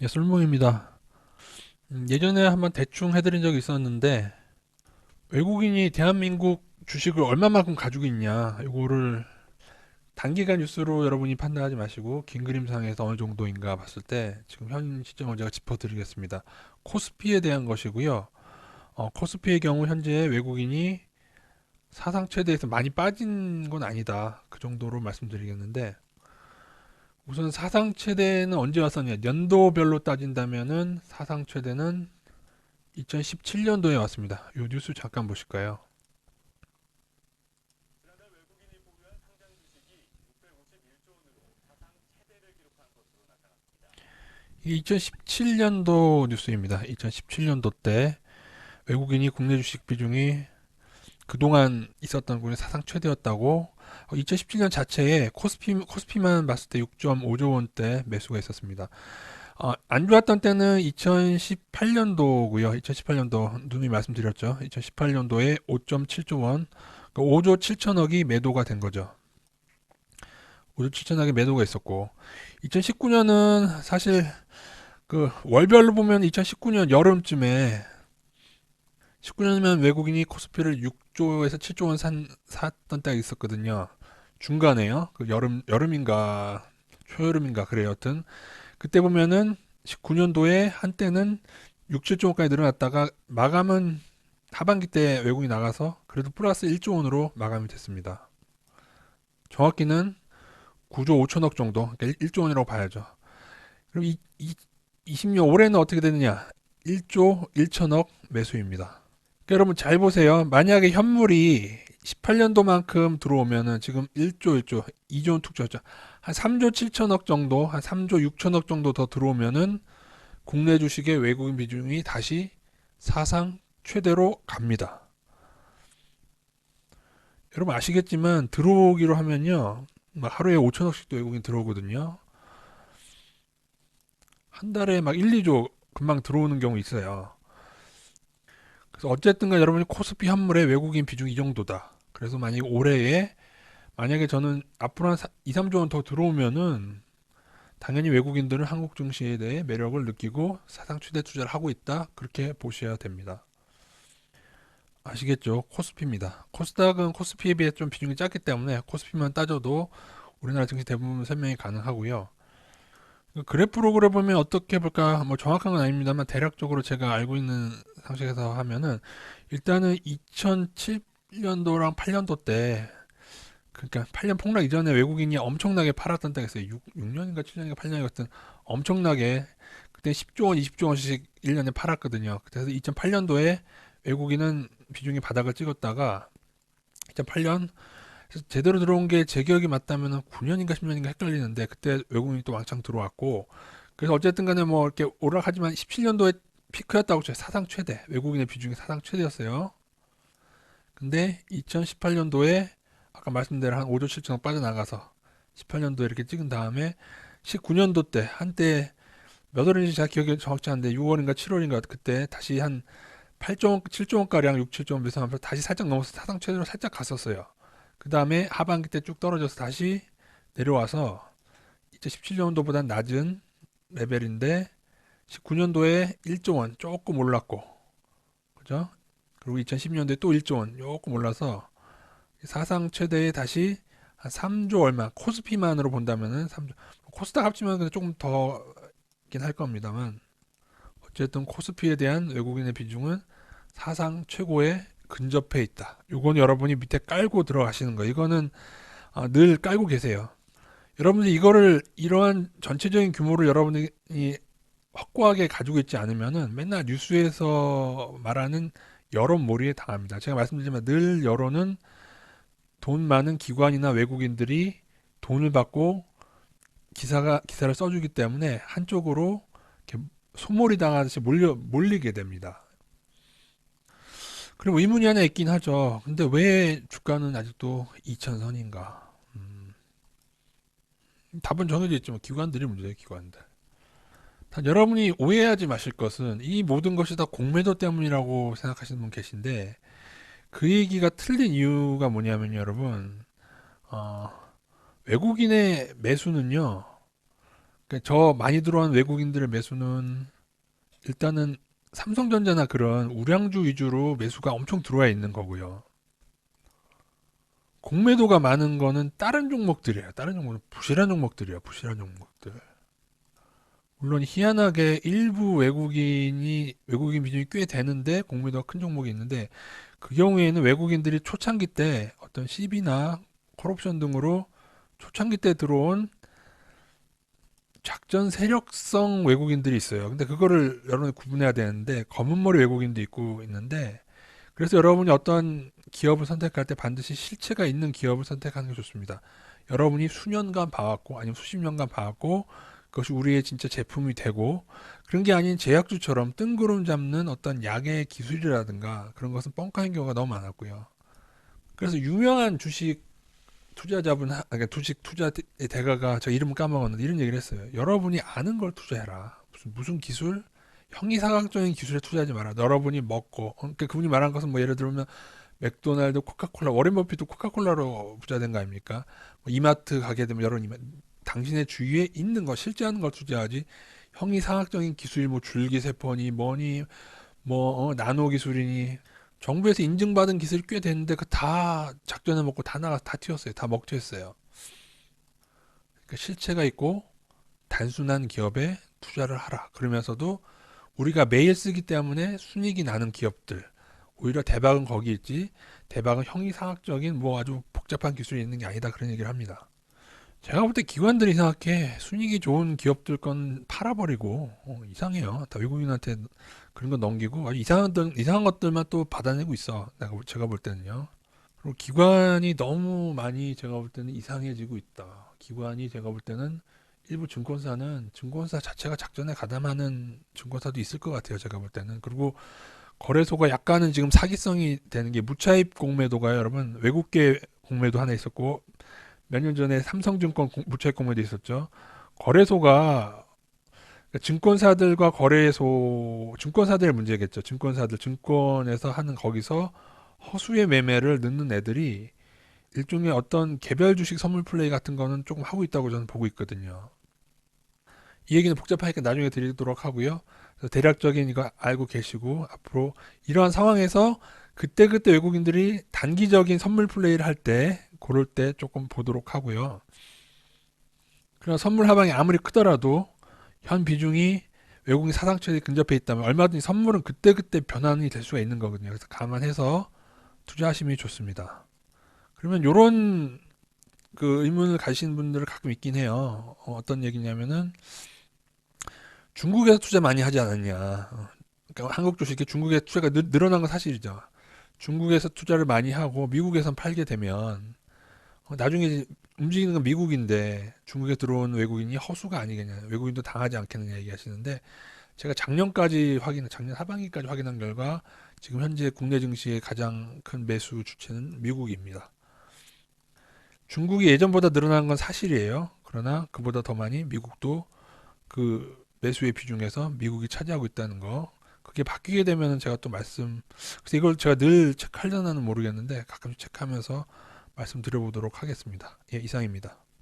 예, 솔몽입니다. 예전에 한번 대충 해드린 적이 있었는데, 외국인이 대한민국 주식을 얼마만큼 가지고 있냐, 이거를 단기간 뉴스로 여러분이 판단하지 마시고, 긴 그림상에서 어느 정도인가 봤을 때, 지금 현 시점을 제가 짚어드리겠습니다. 코스피에 대한 것이고요. 코스피의 경우 현재 외국인이 사상 최대에서 많이 빠진 건 아니다. 그 정도로 말씀드리겠는데, 우선 사상 최대는 언제 왔었냐? 연도별로 따진다면은 사상 최대는 2017년도에 왔습니다. 요 뉴스 잠깐 보실까요? 이게 2017년도 뉴스입니다. 2017년도 때 외국인이 국내 주식 비중이 그동안 있었던 곳의 사상 최대였다고. 2017년 자체에 코스피만 봤을 때 6.5조 원대 매수가 있었습니다. 안 좋았던 때는 2018년도고요. 2018년도 누누이 말씀드렸죠. 2018년도에 5.7조 원, 5조 7천억이 매도가 된 거죠. 5조 7천억의 매도가 있었고, 2019년은 사실 그 월별로 보면 2019년 여름쯤에 19년이면 외국인이 코스피를 6조에서 7조 원 샀던 때가 있었거든요. 중간에요. 그 여름인가 초여름인가 그래요. 여튼 그때 보면은 19년도에 한때는 6, 7조 원까지 늘어났다가 마감은 하반기 때 외국인이 나가서 그래도 플러스 1조 원으로 마감이 됐습니다. 정확히는 9조 5천억 정도, 그러니까 1조 원이라고 봐야죠. 그럼 20년 올해는 어떻게 되느냐? 1조 1천억 매수입니다. 그러니까 여러분 잘 보세요. 만약에 현물이 18년도만큼 들어오면은 지금 1조 1조 2조 원 툭 쳤죠. 한 3조 7천억 정도, 한 3조 6천억 정도 더 들어오면은 국내 주식의 외국인 비중이 다시 사상 최대로 갑니다. 여러분 아시겠지만 들어오기로 하면요. 막 하루에 5천억씩도 외국인 들어오거든요. 한 달에 막 1, 2조 금방 들어오는 경우 있어요. 그래서 어쨌든 간 여러분이 코스피 현물의 외국인 비중이 이 정도다. 그래서 만약에 저는 앞으로 한 2, 3조 원 더 들어오면은 당연히 외국인들은 한국 증시에 대해 매력을 느끼고 사상 최대 투자를 하고 있다. 그렇게 보셔야 됩니다. 아시겠죠? 코스피입니다. 코스닥은 코스피에 비해 좀 비중이 작기 때문에 코스피만 따져도 우리나라 증시 대부분 설명이 가능하고요. 그래프로 그려보면 어떻게 볼까? 뭐 정확한 건 아닙니다만 대략적으로 제가 알고 있는 상식에서 하면은 일단은 2007년도랑 8년도 때 그러니까 8년 폭락 이전에 외국인이 엄청나게 팔았던 때가 있어요. 6년인가 7년인가 8년인가 같은 엄청나게 그때 10조 원, 20조 원씩 1년에 팔았거든요. 그래서 2008년도에 외국인은 비중이 바닥을 찍었다가 2008년 제대로 들어온 게 제 기억이 맞다면 9년인가 10년인가 헷갈리는데 그때 외국인이 또 왕창 들어왔고 그래서 어쨌든 간에 뭐 이렇게 오락하지만 17년도에 피크였다고 쳐요. 사상 최대. 외국인의 비중이 사상 최대였어요. 근데 2018년도에 아까 말씀대로 한 5조 7천억 빠져나가서 18년도에 이렇게 찍은 다음에 19년도 때 한때 몇 월인지 제가 기억이 정확치 않은데 6월인가 7월인가 그때 다시 한 8조 원, 7조 원가량 6, 7조 원 매수하면서 다시 살짝 넘어서 사상 최대로 살짝 갔었어요. 그 다음에 하반기 때 쭉 떨어져서 다시 내려와서 2017년도보다 낮은 레벨인데 19년도에 1조 원 조금 올랐고 그죠? 그리고 2010년도에 또 1조 원 조금 올라서 사상 최대에 다시 한 3조 얼마 코스피만으로 본다면은 3조 코스닥 합치면 근데 조금 더긴 할 겁니다만 어쨌든 코스피에 대한 외국인의 비중은 사상 최고에 근접해 있다. 이건 여러분이 밑에 깔고 들어가시는 거. 이거는 늘 깔고 계세요. 여러분들 이거를 이러한 전체적인 규모를 여러분이 확고하게 가지고 있지 않으면은 맨날 뉴스에서 말하는 여론몰이에 당합니다. 제가 말씀드리지만 늘 여론은 돈 많은 기관이나 외국인들이 돈을 받고 기사를 써주기 때문에 한쪽으로 이렇게 소몰이 당하듯이 몰리게 됩니다. 그리고 의문이 하나 있긴 하죠. 근데 왜 주가는 아직도 2천선인가? 답은 정해져 있지만 기관들이 문제예요, 기관들. 단 여러분이 오해하지 마실 것은 이 모든 것이 다 공매도 때문이라고 생각하시는 분 계신데 그 얘기가 틀린 이유가 뭐냐면 여러분 어, 외국인의 매수는요. 저 많이 들어온 외국인들의 매수는 일단은 삼성전자나 그런 우량주 위주로 매수가 엄청 들어와 있는 거고요. 공매도가 많은 거는 다른 종목들이에요. 다른 종목은 부실한 종목들이에요. 부실한 종목들. 물론 희한하게 일부 외국인 비중이 꽤 되는데 공매도가 큰 종목이 있는데 그 경우에는 외국인들이 초창기 때 어떤 시비나 콜옵션 등으로 초창기 때 들어온 작전 세력성 외국인들이 있어요. 근데 그거를 여러분이 구분해야 되는데 검은 머리 외국인도 있고 있는데 그래서 여러분이 어떤 기업을 선택할 때 반드시 실체가 있는 기업을 선택하는 게 좋습니다. 여러분이 수년간 봐왔고 아니면 수십 년간 봐왔고 그것이 우리의 진짜 제품이 되고 그런 게 아닌 제약주처럼 뜬구름 잡는 어떤 약의 기술이라든가 그런 것은 뻥카인 경우가 너무 많았고요. 그래서 유명한 주식 투자자분, 그러니까 주식 투자 대가가 저 이름 까먹었는데 이런 얘기를 했어요. 여러분이 아는 걸 투자해라. 무슨 기술? 형이사각적인 기술에 투자하지 마라. 여러분이 먹고, 그러니까 그분이 말한 것은 뭐 예를 들면 맥도날드, 코카콜라, 워렌 버핏도 코카콜라로 부자된 거 아닙니까? 뭐 이마트 가게 되면 여러분이 당신의 주위에 있는 거, 실제 하는 걸 투자하지. 형이상학적인 기술, 뭐 줄기세포니, 뭐니, 뭐 나노 기술이니 정부에서 인증받은 기술이 꽤 됐는데 그 다 작전에 먹고 다 나가서 다 튀었어요. 다 먹튀했어요. 그러니까 실체가 있고 단순한 기업에 투자를 하라. 그러면서도 우리가 매일 쓰기 때문에 순이익이 나는 기업들. 오히려 대박은 거기 있지. 대박은 형이상학적인 뭐 아주 복잡한 기술이 있는 게 아니다. 그런 얘기를 합니다. 제가 볼 때 기관들이 이상하게 순이익이 좋은 기업들 건 팔아버리고 이상해요. 다 외국인한테 그런 거 넘기고 아주 이상한 것들만 또 받아내고 있어. 제가 볼 때는요. 그리고 기관이 너무 많이 제가 볼 때는 이상해지고 있다. 기관이 제가 볼 때는 일부 증권사는 증권사 자체가 작전에 가담하는 증권사도 있을 것 같아요. 제가 볼 때는. 그리고 거래소가 약간은 지금 사기성이 되는 게 무차입 공매도가요. 여러분 외국계 공매도 하나 있었고 몇 년 전에 삼성증권 무차익 공매도 있었죠. 거래소가 그러니까 증권사들과 거래소 증권사들의 문제겠죠. 증권사들 증권에서 하는 거기서 허수의 매매를 넣는 애들이 일종의 어떤 개별 주식 선물 플레이 같은 거는 조금 하고 있다고 저는 보고 있거든요. 이 얘기는 복잡하니까 나중에 드리도록 하고요. 그래서 대략적인 이거 알고 계시고 앞으로 이러한 상황에서 그때그때 외국인들이 단기적인 선물 플레이를 할 때 고를 때 조금 보도록 하고요. 그러나 선물 하방이 아무리 크더라도 현 비중이 외국인 사상처에 근접해 있다면 얼마든지 선물은 그때그때 변환이 될 수가 있는 거거든요. 그래서 감안해서 투자하시면 좋습니다. 그러면 요런 그 의문을 가지신 분들을 가끔 있긴 해요. 어떤 얘기냐면은 중국에서 투자 많이 하지 않았냐. 그러니까 한국 주식이 중국에 투자가 늘어난 건 사실이죠. 중국에서 투자를 많이 하고 미국에선 팔게 되면 나중에 이제 움직이는 건 미국인데 중국에 들어온 외국인이 허수가 아니겠냐. 외국인도 당하지 않겠느냐 얘기하시는데 제가 작년 하반기까지 확인한 결과 지금 현재 국내 증시의 가장 큰 매수 주체는 미국입니다. 중국이 예전보다 늘어난 건 사실이에요. 그러나 그보다 더 많이 미국도 그 매수의 비중에서 미국이 차지하고 있다는 거. 그게 바뀌게 되면 제가 또 그래서 이걸 제가 늘 체크하려나는 모르겠는데 가끔씩 체크하면서 말씀드려보도록 하겠습니다. 예, 이상입니다.